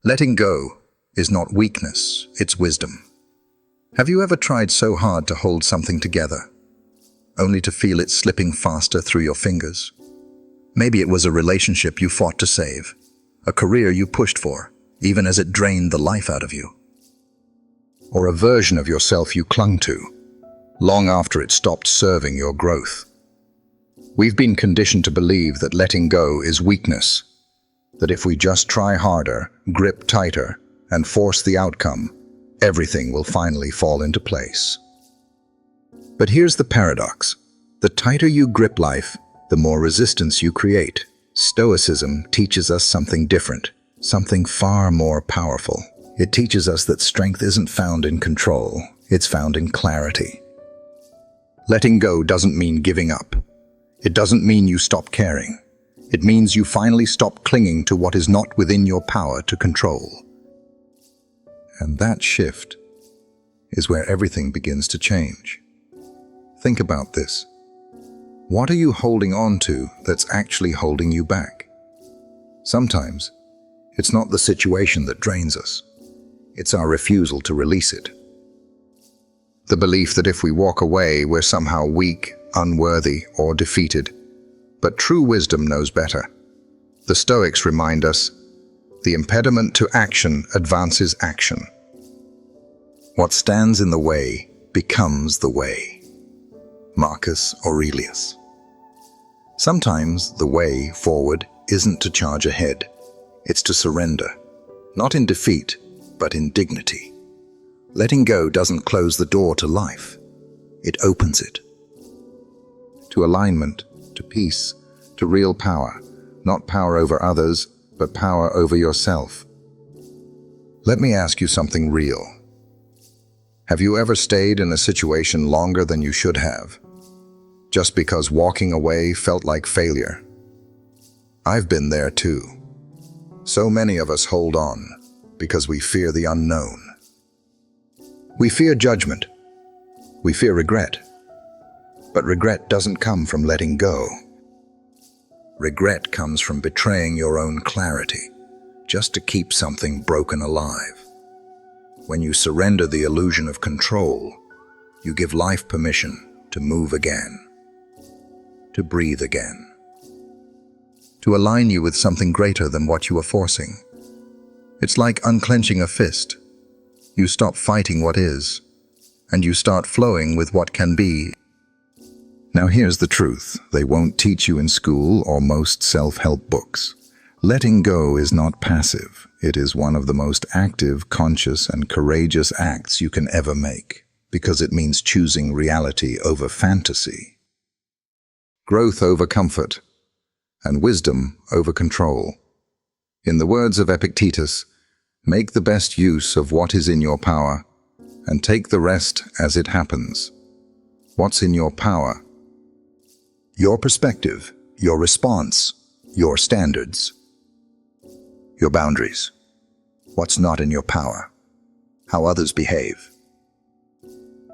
Letting go is not weakness, it's wisdom. Have you ever tried so hard to hold something together, only to feel it slipping faster through your fingers? Maybe it was a relationship you fought to save, a career you pushed for, even as it drained the life out of you. Or a version of yourself you clung to, long after it stopped serving your growth. We've been conditioned to believe that letting go is weakness, that if we just try harder, grip tighter, and force the outcome, everything will finally fall into place. But here's the paradox. The tighter you grip life, the more resistance you create. Stoicism teaches us something different, something far more powerful. It teaches us that strength isn't found in control, it's found in clarity. Letting go doesn't mean giving up. It doesn't mean you stop caring. It means you finally stop clinging to what is not within your power to control. And that shift is where everything begins to change. Think about this. What are you holding on to that's actually holding you back? Sometimes, it's not the situation that drains us. It's our refusal to release it. The belief that if we walk away, we're somehow weak, unworthy, or defeated. But true wisdom knows better. The Stoics remind us, the impediment to action advances action. What stands in the way becomes the way. Marcus Aurelius. Sometimes the way forward isn't to charge ahead. It's to surrender, not in defeat, but in dignity. Letting go doesn't close the door to life. It opens it. To alignment, to peace, to real power, not power over others, but power over yourself. Let me ask you something real. Have you ever stayed in a situation longer than you should have, just because walking away felt like failure? I've been there too. So many of us hold on because we fear the unknown. We fear judgment. We fear regret. But regret doesn't come from letting go. Regret comes from betraying your own clarity, just to keep something broken alive. When you surrender the illusion of control, you give life permission to move again, to breathe again, to align you with something greater than what you are forcing. It's like unclenching a fist. You stop fighting what is, and you start flowing with what can be. Now here's the truth. They won't teach you in school or most self-help books. Letting go is not passive. It is one of the most active, conscious, and courageous acts you can ever make, because it means choosing reality over fantasy, growth over comfort, and wisdom over control. In the words of Epictetus, make the best use of what is in your power, and take the rest as it happens. What's in your power? Your perspective, your response, your standards, your boundaries. What's not in your power? How others behave.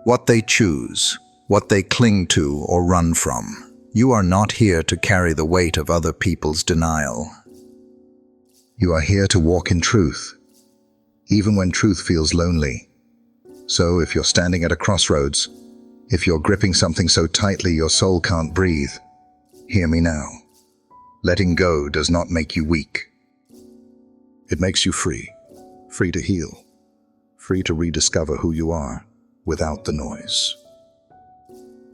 What they choose, what they cling to or run from. You are not here to carry the weight of other people's denial. You are here to walk in truth, even when truth feels lonely. So if you're standing at a crossroads, if you're gripping something so tightly your soul can't breathe, hear me now. Letting go does not make you weak. It makes you free, free to heal, free to rediscover who you are without the noise.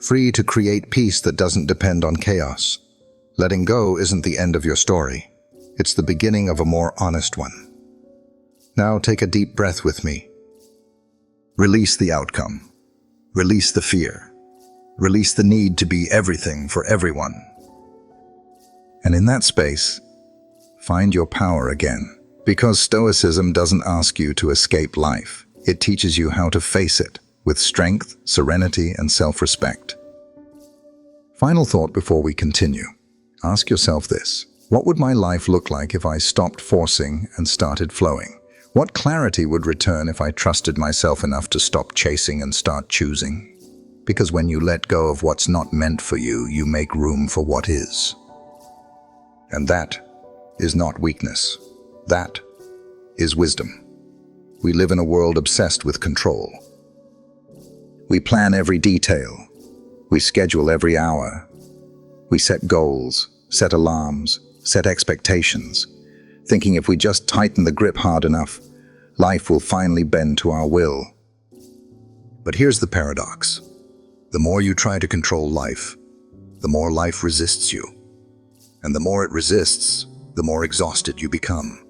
Free to create peace that doesn't depend on chaos. Letting go isn't the end of your story. It's the beginning of a more honest one. Now take a deep breath with me. Release the outcome. Release the fear. Release the need to be everything for everyone. And in that space, find your power again. Because Stoicism doesn't ask you to escape life. It teaches you how to face it with strength, serenity, and self-respect. Final thought before we continue. Ask yourself this. What would my life look like if I stopped forcing and started flowing? What clarity would return if I trusted myself enough to stop chasing and start choosing? Because when you let go of what's not meant for you, you make room for what is. And that is not weakness. That is wisdom. We live in a world obsessed with control. We plan every detail. We schedule every hour. We set goals, set alarms, set expectations, thinking if we just tighten the grip hard enough, life will finally bend to our will. But here's the paradox. The more you try to control life, the more life resists you. And the more it resists, the more exhausted you become.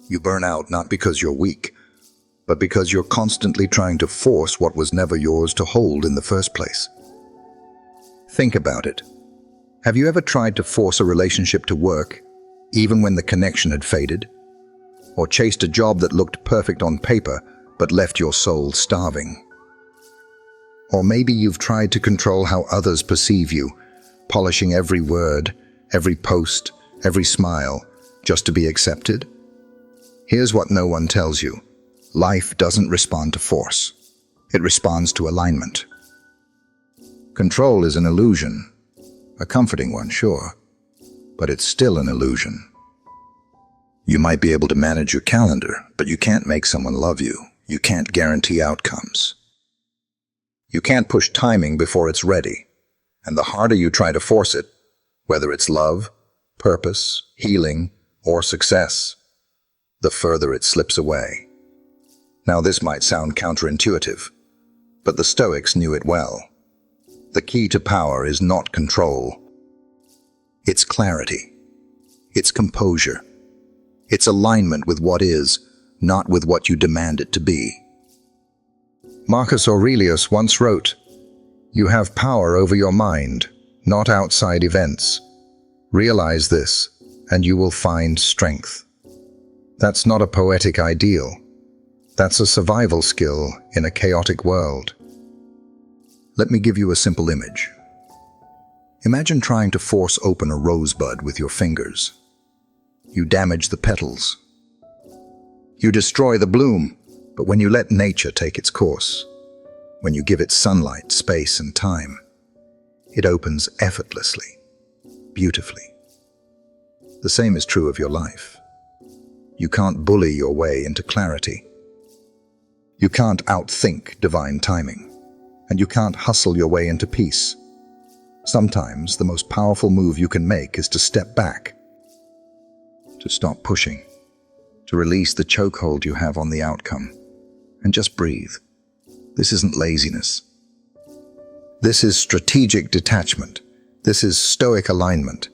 You burn out not because you're weak, but because you're constantly trying to force what was never yours to hold in the first place. Think about it. Have you ever tried to force a relationship to work, even when the connection had faded? Or chased a job that looked perfect on paper, but left your soul starving? Or maybe you've tried to control how others perceive you, polishing every word, every post, every smile, just to be accepted? Here's what no one tells you. Life doesn't respond to force. It responds to alignment. Control is an illusion. A comforting one, sure, but it's still an illusion. You might be able to manage your calendar, but you can't make someone love you. You can't guarantee outcomes. You can't push timing before it's ready. And the harder you try to force it, whether it's love, purpose, healing, or success, the further it slips away. Now this might sound counterintuitive, but the Stoics knew it well. The key to power is not control. It's clarity. It's composure. It's alignment with what is, not with what you demand it to be. Marcus Aurelius once wrote, "You have power over your mind, not outside events. Realize this, and you will find strength." That's not a poetic ideal. That's a survival skill in a chaotic world. Let me give you a simple image. Imagine trying to force open a rosebud with your fingers. You damage the petals. You destroy the bloom, but when you let nature take its course, when you give it sunlight, space, and time, it opens effortlessly, beautifully. The same is true of your life. You can't bully your way into clarity. You can't outthink divine timing. And you can't hustle your way into peace. Sometimes the most powerful move you can make is to step back, to stop pushing, to release the chokehold you have on the outcome, and just breathe. This isn't laziness. This is strategic detachment. This is stoic alignment.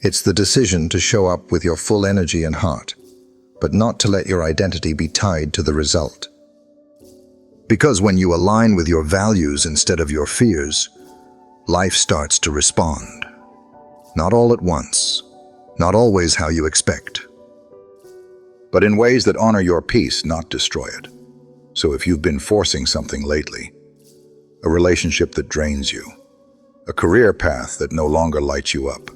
It's the decision to show up with your full energy and heart, but not to let your identity be tied to the result. Because when you align with your values instead of your fears, life starts to respond. Not all at once, not always how you expect, but in ways that honor your peace, not destroy it. So if you've been forcing something lately, a relationship that drains you, a career path that no longer lights you up,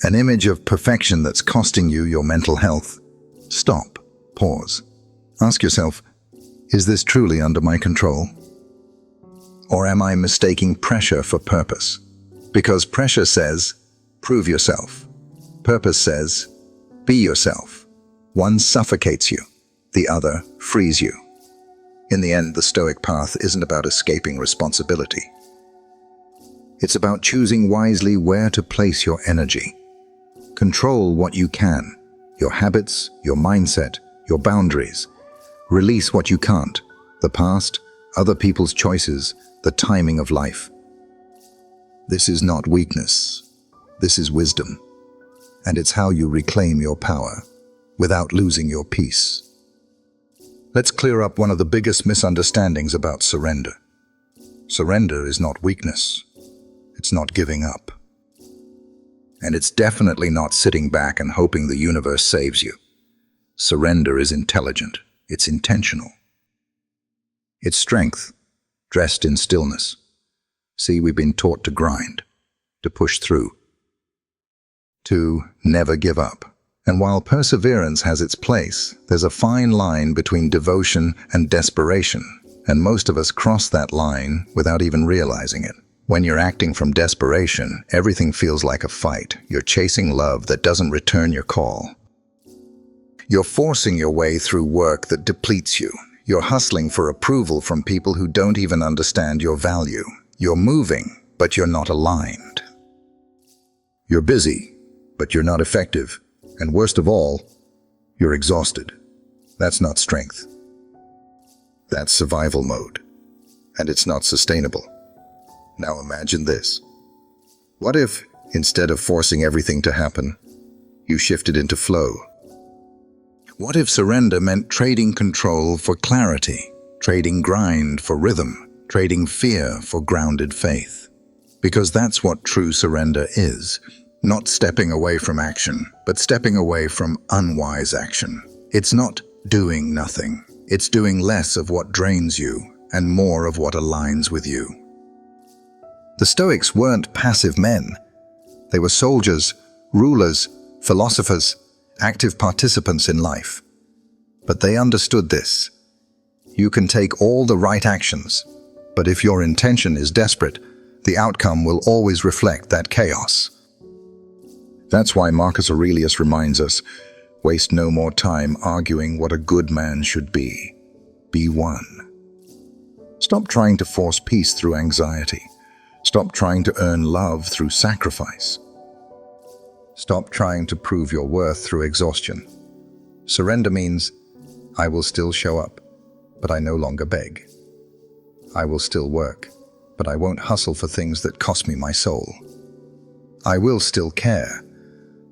an image of perfection that's costing you your mental health, stop, pause. Ask yourself, is this truly under my control? Or am I mistaking pressure for purpose? Because pressure says, prove yourself. Purpose says, be yourself. One suffocates you, the other frees you. In the end, the Stoic path isn't about escaping responsibility. It's about choosing wisely where to place your energy. Control what you can, your habits, your mindset, your boundaries. Release what you can't, the past, other people's choices, the timing of life. This is not weakness. This is wisdom. And it's how you reclaim your power without losing your peace. Let's clear up one of the biggest misunderstandings about surrender. Surrender is not weakness. It's not giving up. And it's definitely not sitting back and hoping the universe saves you. Surrender is intelligent. It's intentional. It's strength, dressed in stillness. See, we've been taught to grind, to push through, to never give up. And while perseverance has its place, there's a fine line between devotion and desperation. And most of us cross that line without even realizing it. When you're acting from desperation, everything feels like a fight. You're chasing love that doesn't return your call. You're forcing your way through work that depletes you. You're hustling for approval from people who don't even understand your value. You're moving, but you're not aligned. You're busy, but you're not effective. And worst of all, you're exhausted. That's not strength. That's survival mode. And it's not sustainable. Now imagine this. What if, instead of forcing everything to happen, you shifted into flow? What if surrender meant trading control for clarity, trading grind for rhythm, trading fear for grounded faith? Because that's what true surrender is. Not stepping away from action, but stepping away from unwise action. It's not doing nothing. It's doing less of what drains you and more of what aligns with you. The Stoics weren't passive men. They were soldiers, rulers, philosophers, active participants in life. But they understood this. You can take all the right actions, but if your intention is desperate, the outcome will always reflect that chaos. That's why Marcus Aurelius reminds us, waste no more time arguing what a good man should be. Be one. Stop trying to force peace through anxiety. Stop trying to earn love through sacrifice. Stop trying to prove your worth through exhaustion. Surrender means, I will still show up, but I no longer beg. I will still work, but I won't hustle for things that cost me my soul. I will still care,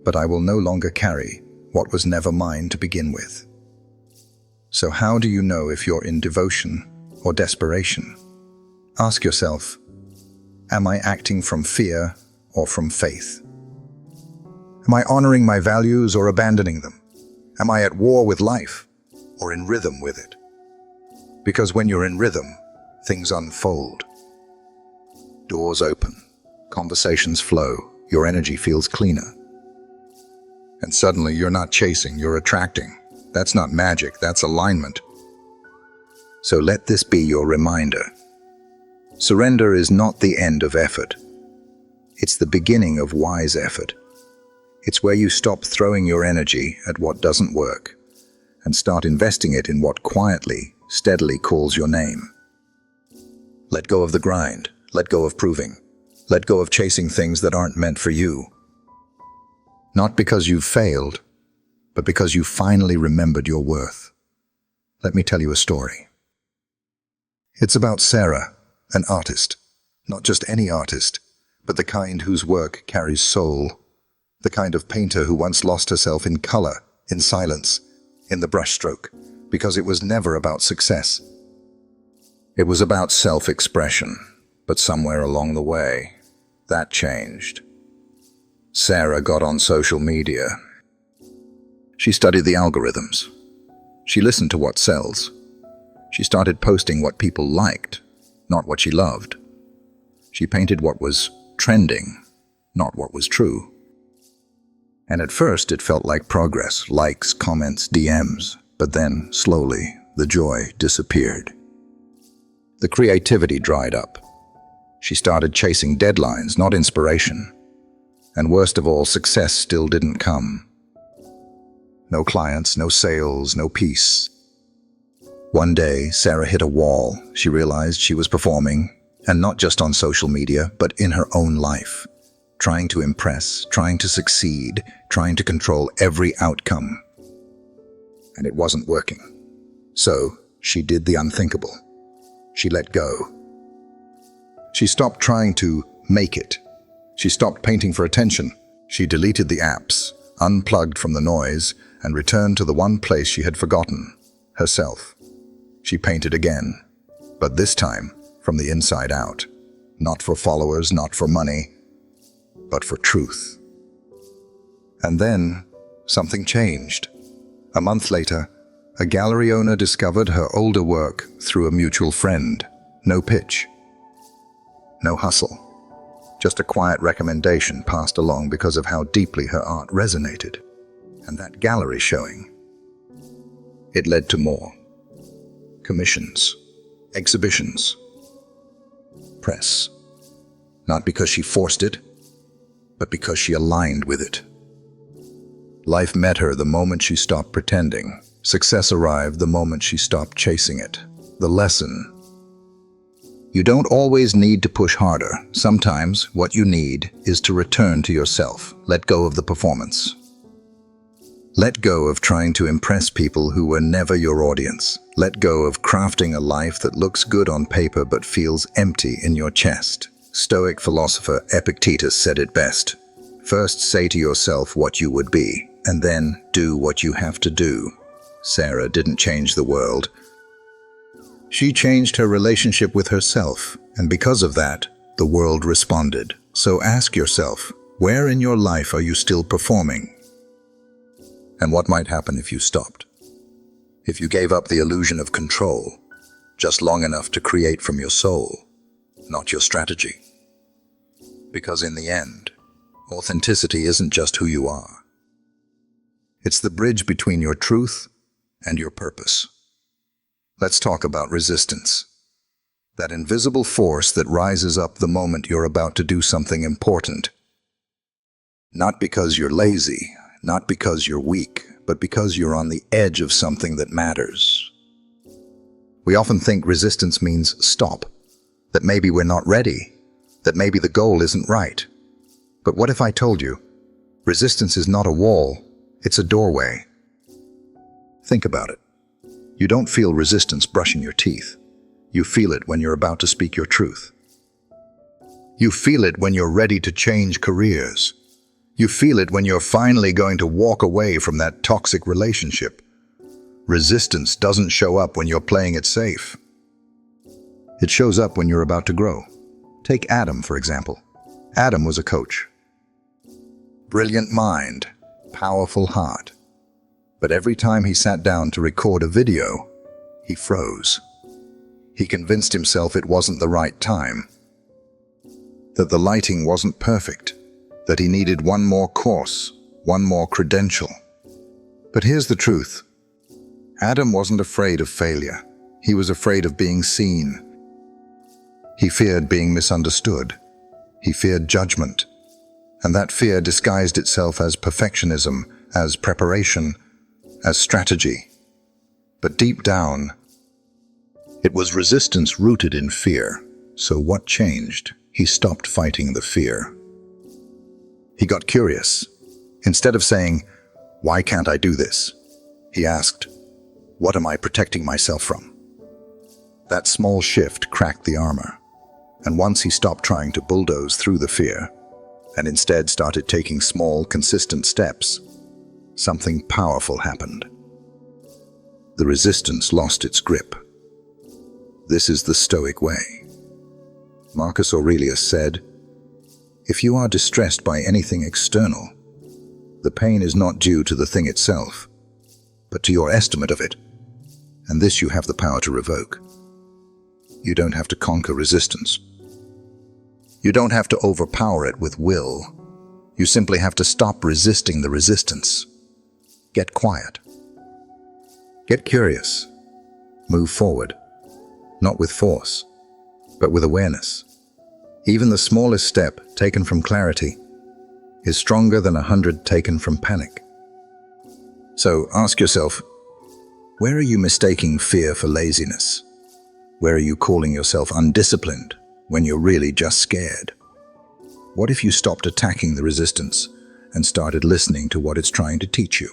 but I will no longer carry what was never mine to begin with. So how do you know if you're in devotion or desperation? Ask yourself, am I acting from fear or from faith? Am I honoring my values or abandoning them? Am I at war with life or in rhythm with it? Because when you're in rhythm, things unfold. Doors open, conversations flow, your energy feels cleaner. And suddenly you're not chasing, you're attracting. That's not magic, that's alignment. So let this be your reminder. Surrender is not the end of effort. It's the beginning of wise effort. It's where you stop throwing your energy at what doesn't work and start investing it in what quietly, steadily calls your name. Let go of the grind. Let go of proving. Let go of chasing things that aren't meant for you. Not because you've failed, but because you finally remembered your worth. Let me tell you a story. It's about Sarah, an artist. Not just any artist, but the kind whose work carries soul. The kind of painter who once lost herself in color, in silence, in the brushstroke, because it was never about success. It was about self-expression, but somewhere along the way, that changed. Sarah got on social media. She studied the algorithms. She listened to what sells. She started posting what people liked, not what she loved. She painted what was trending, not what was true. And at first it felt like progress, likes, comments, DMs, but then, slowly, the joy disappeared. The creativity dried up. She started chasing deadlines, not inspiration. And worst of all, success still didn't come. No clients, no sales, no peace. One day, Sarah hit a wall. She realized she was performing, and not just on social media, but in her own life. Trying to impress, trying to succeed, trying to control every outcome. And it wasn't working. So, she did the unthinkable. She let go. She stopped trying to make it. She stopped painting for attention. She deleted the apps, unplugged from the noise, and returned to the one place she had forgotten, herself. She painted again, but this time from the inside out. Not for followers, not for money, but for truth. And then, something changed. A month later, a gallery owner discovered her older work through a mutual friend. No pitch. No hustle. Just a quiet recommendation passed along because of how deeply her art resonated. And that gallery showing, it led to more. Commissions, exhibitions, press. Not because she forced it, but because she aligned with it. Life met her the moment she stopped pretending. Success arrived the moment she stopped chasing it. The lesson: you don't always need to push harder. Sometimes what you need is to return to yourself. Let go of the performance. Let go of trying to impress people who were never your audience. Let go of crafting a life that looks good on paper but feels empty in your chest. Stoic philosopher Epictetus said it best: first say to yourself what you would be, and then do what you have to do. Sarah didn't change the world. She changed her relationship with herself, and because of that, the world responded. So ask yourself, where in your life are you still performing? And what might happen if you stopped? If you gave up the illusion of control, just long enough to create from your soul, not your strategy. Because in the end, authenticity isn't just who you are. It's the bridge between your truth and your purpose. Let's talk about resistance. That invisible force that rises up the moment you're about to do something important. Not because you're lazy, not because you're weak, but because you're on the edge of something that matters. We often think resistance means stop, that maybe we're not ready, that maybe the goal isn't right. But what if I told you, resistance is not a wall, it's a doorway? Think about it. You don't feel resistance brushing your teeth. You feel it when you're about to speak your truth. You feel it when you're ready to change careers. You feel it when you're finally going to walk away from that toxic relationship. Resistance doesn't show up when you're playing it safe. It shows up when you're about to grow. Take Adam, for example. Adam was a coach. Brilliant mind, powerful heart. But every time he sat down to record a video, he froze. He convinced himself it wasn't the right time, that the lighting wasn't perfect, that he needed one more course, one more credential. But here's the truth. Adam wasn't afraid of failure. He was afraid of being seen. He feared being misunderstood. He feared judgment. And that fear disguised itself as perfectionism, as preparation, as strategy. But deep down, it was resistance rooted in fear. So what changed? He stopped fighting the fear. He got curious. Instead of saying, "Why can't I do this?" he asked, "What am I protecting myself from?" That small shift cracked the armor. And once he stopped trying to bulldoze through the fear, and instead started taking small, consistent steps, something powerful happened. The resistance lost its grip. This is the Stoic way. Marcus Aurelius said, "If you are distressed by anything external, the pain is not due to the thing itself, but to your estimate of it, and this you have the power to revoke." You don't have to conquer resistance. You don't have to overpower it with will. You simply have to stop resisting the resistance. Get quiet. Get curious. Move forward, not with force, but with awareness. Even the smallest step taken from clarity is stronger than 100 taken from panic. So ask yourself, where are you mistaking fear for laziness? Where are you calling yourself undisciplined when you're really just scared? What if you stopped attacking the resistance and started listening to what it's trying to teach you?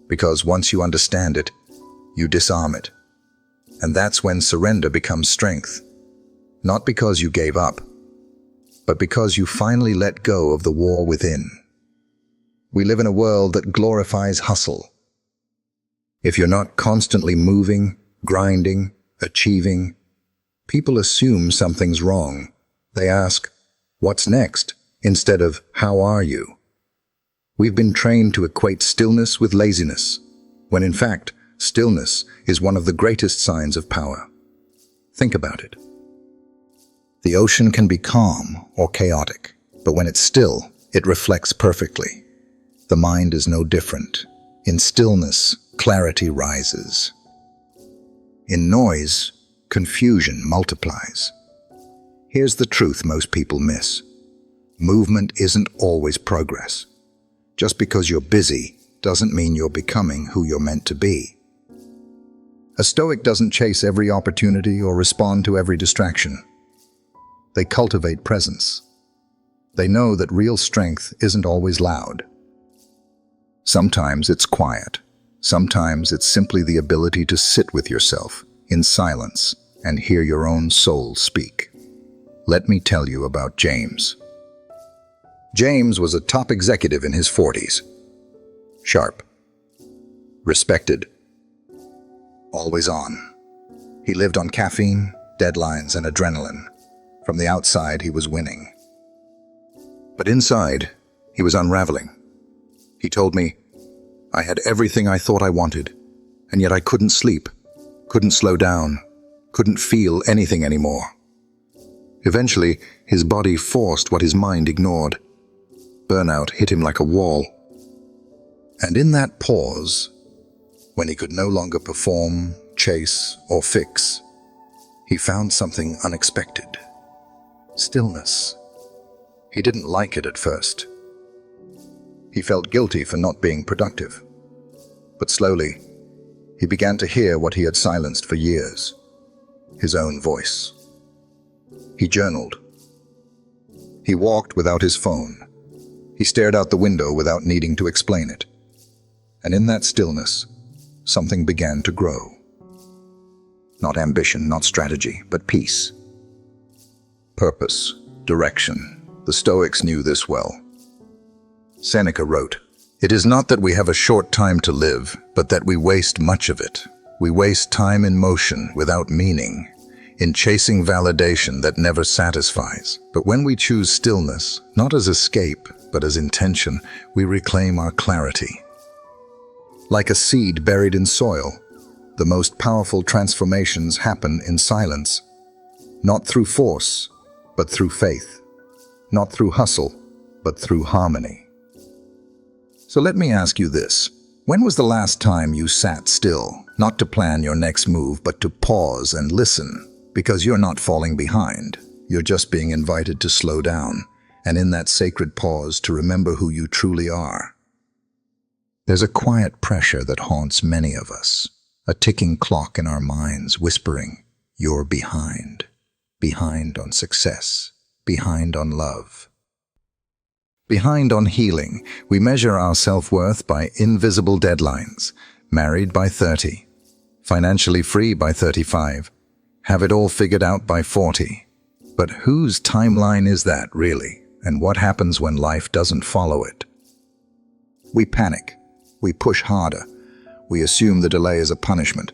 Because once you understand it, you disarm it. And that's when surrender becomes strength. Not because you gave up, but because you finally let go of the war within. We live in a world that glorifies hustle. If you're not constantly moving, grinding, achieving, people assume something's wrong. They ask, "What's next?" instead of, "How are you?" We've been trained to equate stillness with laziness, when in fact, stillness is one of the greatest signs of power. Think about it. The ocean can be calm or chaotic, but when it's still, it reflects perfectly. The mind is no different. In stillness, clarity rises. In noise, confusion multiplies. Here's the truth most people miss. Movement isn't always progress. Just because you're busy doesn't mean you're becoming who you're meant to be. A Stoic doesn't chase every opportunity or respond to every distraction. They cultivate presence. They know that real strength isn't always loud. Sometimes it's quiet. Sometimes it's simply the ability to sit with yourself in silence and hear your own soul speak. Let me tell you about James. James was a top executive in his 40s. Sharp. Respected. Always on. He lived on caffeine, deadlines, and adrenaline. From the outside, he was winning. But inside, he was unraveling. He told me, I had everything I thought I wanted, and yet I couldn't sleep, couldn't slow down, couldn't feel anything anymore. Eventually, his body forced what his mind ignored. Burnout hit him like a wall. And in that pause, when he could no longer perform, chase, or fix, he found something unexpected. Stillness. He didn't like it at first. He felt guilty for not being productive. But slowly, he began to hear what he had silenced for years, his own voice. He journaled. He walked without his phone. He stared out the window without needing to explain it. And in that stillness, something began to grow. Not ambition, not strategy, but peace. Purpose, direction. The Stoics knew this well. Seneca wrote, "It is not that we have a short time to live, but that we waste much of it. We waste time in motion without meaning, in chasing validation that never satisfies. But when we choose stillness, not as escape, but as intention, we reclaim our clarity." Like a seed buried in soil, the most powerful transformations happen in silence. Not through force, but through faith. Not through hustle, but through harmony. So let me ask you this. When was the last time you sat still, not to plan your next move, but to pause and listen? Because you're not falling behind. You're just being invited to slow down, and in that sacred pause to remember who you truly are. There's a quiet pressure that haunts many of us, a ticking clock in our minds whispering, "You're behind. Behind on success. Behind on love. Behind on healing." We measure our self-worth by invisible deadlines. Married by 30. Financially free by 35. Have it all figured out by 40. But whose timeline is that, really? And what happens when life doesn't follow it? We panic. We push harder. We assume the delay is a punishment,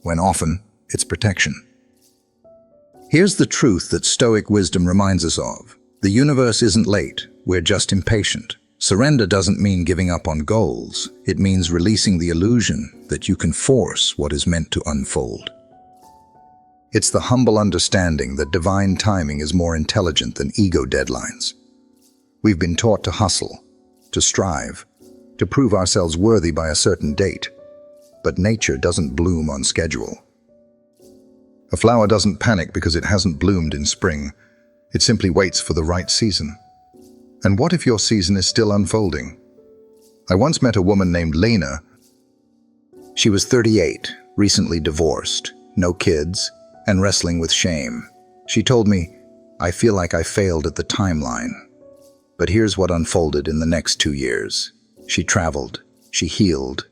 when often it's protection. Here's the truth that Stoic wisdom reminds us of. The universe isn't late, we're just impatient. Surrender doesn't mean giving up on goals. It means releasing the illusion that you can force what is meant to unfold. It's the humble understanding that divine timing is more intelligent than ego deadlines. We've been taught to hustle, to strive, to prove ourselves worthy by a certain date. But nature doesn't bloom on schedule. A flower doesn't panic because it hasn't bloomed in spring. It simply waits for the right season. And what if your season is still unfolding? I once met a woman named Lena. She was 38, recently divorced, no kids, and wrestling with shame. She told me, "I feel like I failed at the timeline." But here's what unfolded in the next 2 years. She traveled, she healed.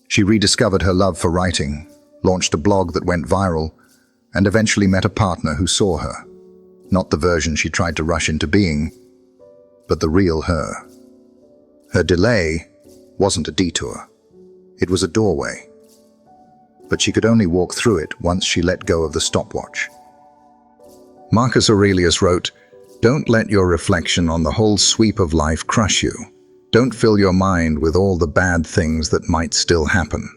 She rediscovered her love for writing, launched a blog that went viral, and eventually met a partner who saw her. Not the version she tried to rush into being, but the real her. Her delay wasn't a detour. It was a doorway. But she could only walk through it once she let go of the stopwatch. Marcus Aurelius wrote, "Don't let your reflection on the whole sweep of life crush you. Don't fill your mind with all the bad things that might still happen."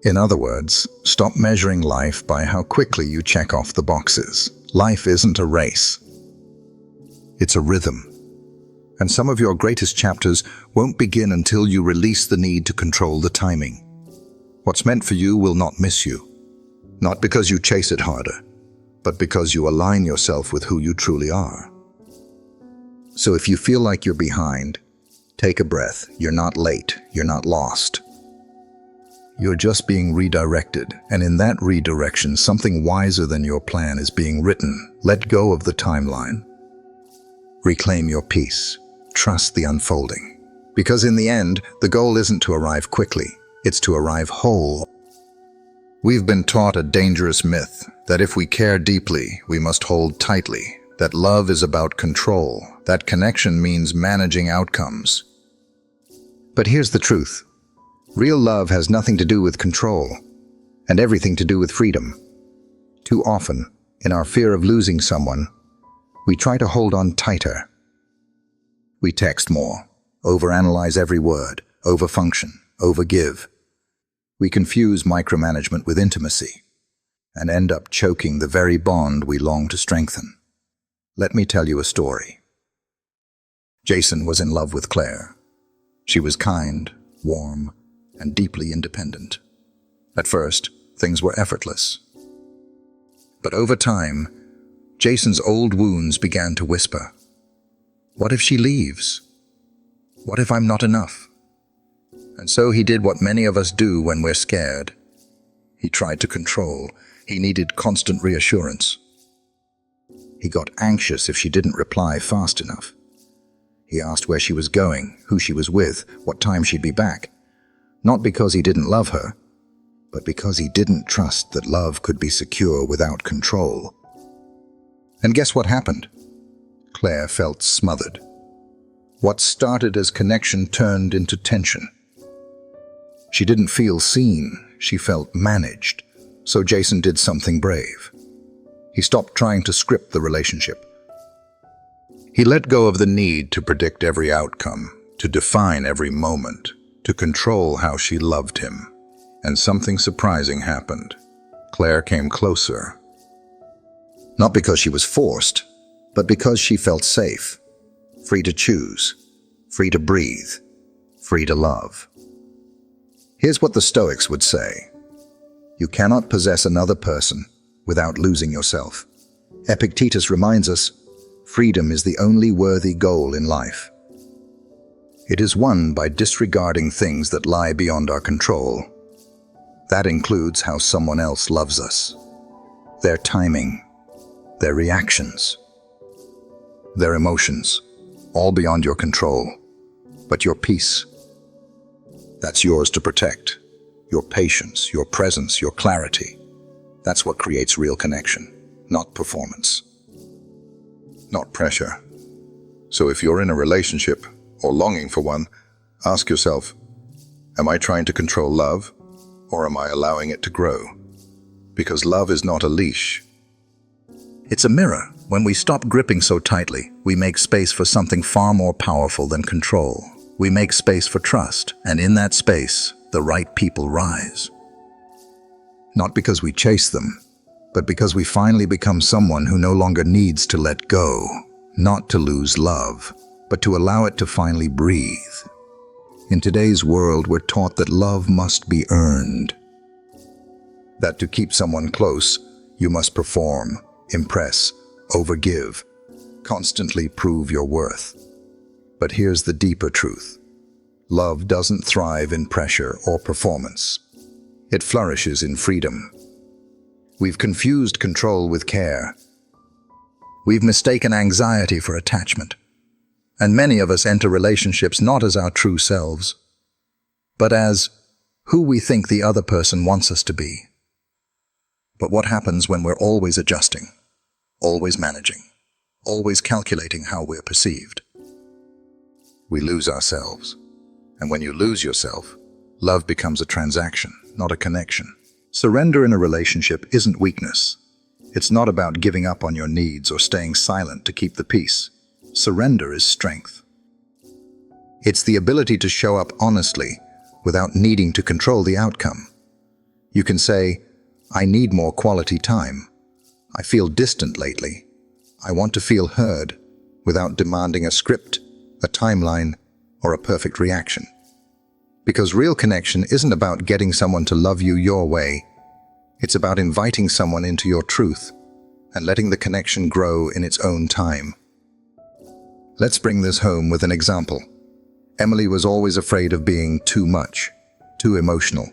In other words, stop measuring life by how quickly you check off the boxes. Life isn't a race. It's a rhythm. And some of your greatest chapters won't begin until you release the need to control the timing. What's meant for you will not miss you. Not because you chase it harder, but because you align yourself with who you truly are. So if you feel like you're behind, Take a breath. You're not late. You're not lost. You're just being redirected, and in that redirection, something wiser than your plan is being written. Let go of the timeline. Reclaim your peace. Trust the unfolding. Because in the end, the goal isn't to arrive quickly, it's to arrive whole. We've been taught a dangerous myth that if we care deeply, we must hold tightly, that love is about control, that connection means managing outcomes. But here's the truth. Real love has nothing to do with control, and everything to do with freedom. Too often, in our fear of losing someone, we try to hold on tighter. We text more, overanalyze every word, overfunction, overgive. We confuse micromanagement with intimacy, and end up choking the very bond we long to strengthen. Let me tell you a story. Jason was in love with Claire. She was kind, warm, and deeply independent. At first, things were effortless. But over time, Jason's old wounds began to whisper. What if she leaves? What if I'm not enough? And so he did what many of us do when we're scared. He tried to control. He needed constant reassurance. He got anxious if she didn't reply fast enough. He asked where she was going, who she was with, what time she'd be back. Not because he didn't love her, but because he didn't trust that love could be secure without control. And guess what happened? Claire felt smothered. What started as connection turned into tension. She didn't feel seen, she felt managed. So Jason did something brave. He stopped trying to script the relationship. He let go of the need to predict every outcome, to define every moment, to control how she loved him. And something surprising happened. Claire came closer. Not because she was forced, but because she felt safe, free to choose, free to breathe, free to love. Here's what the Stoics would say. You cannot possess another person without losing yourself. Epictetus reminds us, freedom is the only worthy goal in life. It is won by disregarding things that lie beyond our control. That includes how someone else loves us, their timing, their reactions, their emotions, all beyond your control. But your peace, that's yours to protect. Your patience, your presence, your clarity. That's what creates real connection, not performance, not pressure. So if you're in a relationship or longing for one, ask yourself, am I trying to control love or am I allowing it to grow? Because love is not a leash. It's a mirror. When we stop gripping so tightly, we make space for something far more powerful than control. We make space for trust, and in that space, the right people rise. Not because we chase them, but because we finally become someone who no longer needs to let go, not to lose love, but to allow it to finally breathe. In today's world, we're taught that love must be earned. That to keep someone close, you must perform, impress, overgive, constantly prove your worth. But here's the deeper truth. Love doesn't thrive in pressure or performance. It flourishes in freedom. We've confused control with care. We've mistaken anxiety for attachment. And many of us enter relationships not as our true selves, but as who we think the other person wants us to be. But what happens when we're always adjusting, always managing, always calculating how we're perceived? We lose ourselves. And when you lose yourself, love becomes a transaction, not a connection. Surrender in a relationship isn't weakness. It's not about giving up on your needs or staying silent to keep the peace. Surrender is strength. It's the ability to show up honestly without needing to control the outcome. You can say, I need more quality time. I feel distant lately. I want to feel heard without demanding a script, a timeline, or a perfect reaction. Because real connection isn't about getting someone to love you your way. It's about inviting someone into your truth and letting the connection grow in its own time. Let's bring this home with an example. Emily was always afraid of being too much, too emotional,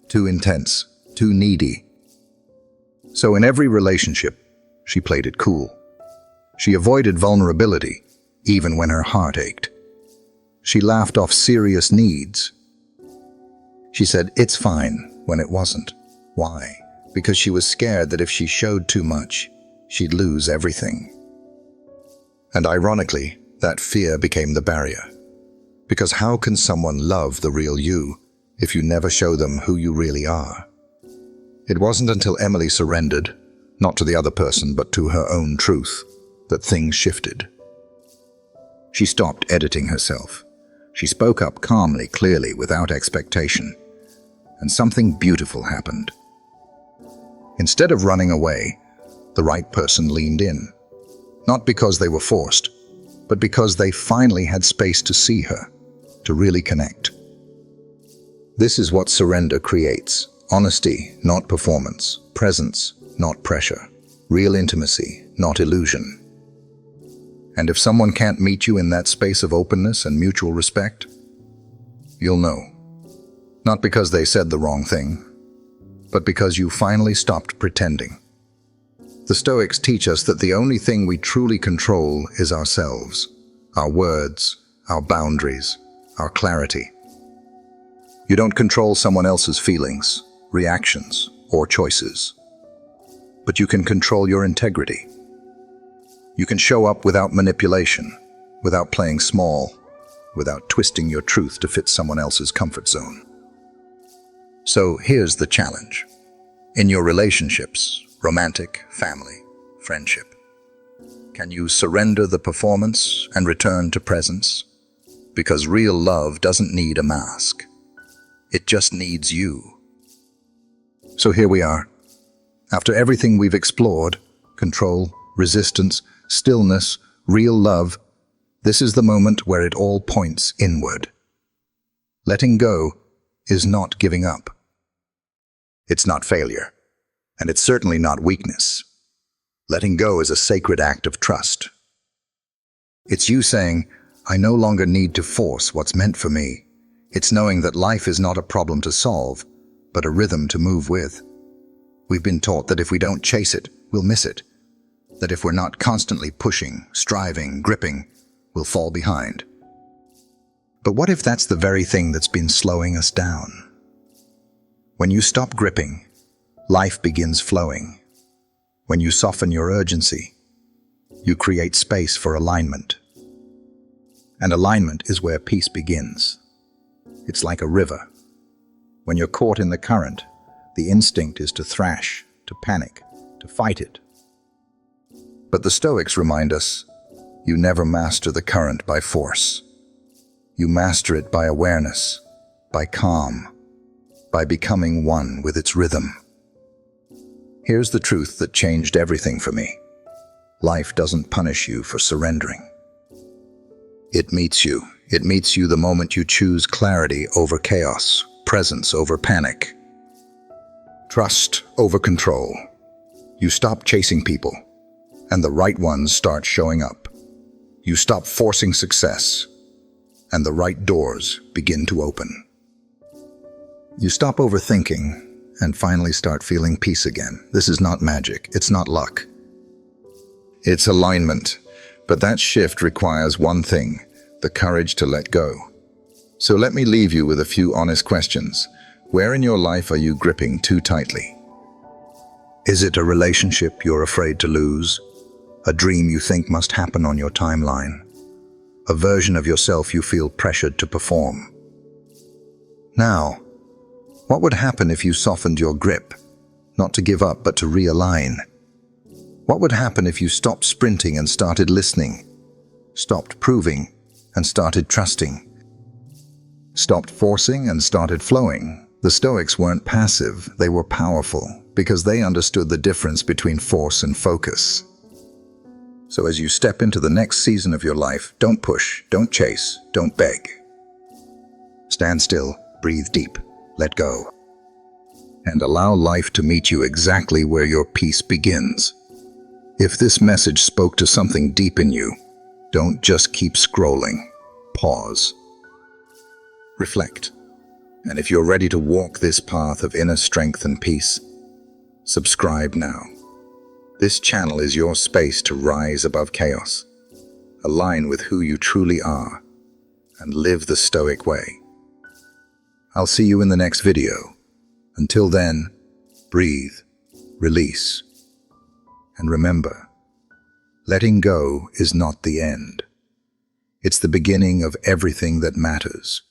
too intense, too needy. So in every relationship, she played it cool. She avoided vulnerability, even when her heart ached. She laughed off serious needs. She said, "It's fine," when it wasn't. Why? Because she was scared that if she showed too much, she'd lose everything. And ironically, that fear became the barrier. Because how can someone love the real you if you never show them who you really are? It wasn't until Emily surrendered, not to the other person but to her own truth, that things shifted. She stopped editing herself. She spoke up calmly, clearly, without expectation. And something beautiful happened. Instead of running away, the right person leaned in. Not because they were forced, but because they finally had space to see her, to really connect. This is what surrender creates. Honesty, not performance. Presence, not pressure. Real intimacy, not illusion. And if someone can't meet you in that space of openness and mutual respect, you'll know. Not because they said the wrong thing, but because you finally stopped pretending. The Stoics teach us that the only thing we truly control is ourselves, our words, our boundaries, our clarity. You don't control someone else's feelings, reactions, or choices, but you can control your integrity. You can show up without manipulation, without playing small, without twisting your truth to fit someone else's comfort zone. So here's the challenge. In your relationships, romantic, family, friendship, can you surrender the performance and return to presence? Because real love doesn't need a mask. It just needs you. So here we are. After everything we've explored, control, resistance, stillness, real love, this is the moment where it all points inward. Letting go is not giving up. It's not failure, and it's certainly not weakness. Letting go is a sacred act of trust. It's you saying, "I no longer need to force what's meant for me." It's knowing that life is not a problem to solve, but a rhythm to move with. We've been taught that if we don't chase it, we'll miss it. That if we're not constantly pushing, striving, gripping, we'll fall behind. But what if that's the very thing that's been slowing us down? When you stop gripping, life begins flowing. When you soften your urgency, you create space for alignment. And alignment is where peace begins. It's like a river. When you're caught in the current, the instinct is to thrash, to panic, to fight it. But the Stoics remind us, you never master the current by force. You master it by awareness, by calm, by becoming one with its rhythm. Here's the truth that changed everything for me. Life doesn't punish you for surrendering. It meets you. It meets you the moment you choose clarity over chaos, presence over panic, trust over control. You stop chasing people, and the right ones start showing up. You stop forcing success, and the right doors begin to open. You stop overthinking, and finally start feeling peace again. This is not magic. It's not luck. It's alignment. But that shift requires one thing: the courage to let go. So let me leave you with a few honest questions. Where in your life are you gripping too tightly? Is it a relationship you're afraid to lose? A dream you think must happen on your timeline? A version of yourself you feel pressured to perform? Now, what would happen if you softened your grip, not to give up but to realign? What would happen if you stopped sprinting and started listening, stopped proving and started trusting, stopped forcing and started flowing? The Stoics weren't passive, they were powerful, because they understood the difference between force and focus. So as you step into the next season of your life, don't push, don't chase, don't beg. Stand still, breathe deep, let go, and allow life to meet you exactly where your peace begins. If this message spoke to something deep in you, don't just keep scrolling. Pause. reflect. And if you're ready to walk this path of inner strength and peace, subscribe now. This channel is your space to rise above chaos, align with who you truly are, and live the Stoic way. I'll see you in the next video. Until then, breathe, release, and remember, letting go is not the end. It's the beginning of everything that matters.